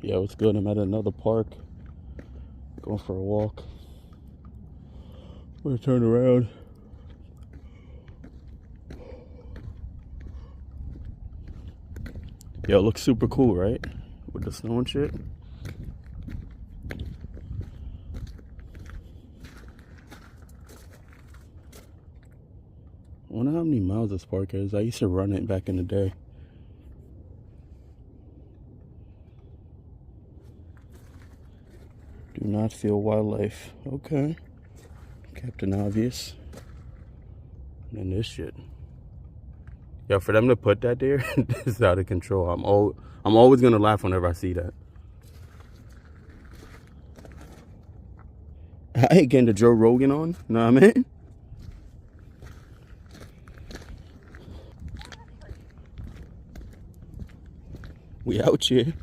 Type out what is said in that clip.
Yeah, what's good? I'm at another park, going for a walk. I'm gonna turn around. Yo, it looks super cool, right? With the snow and shit. I wonder how many miles this park is. I used to run it back in the day. Do not feel wildlife. Okay. Captain Obvious. And then this shit. Yo, for them to put that there, this is out of control. I'm always gonna laugh whenever I see that. I ain't getting the Joe Rogan on. Know what I mean? We out here.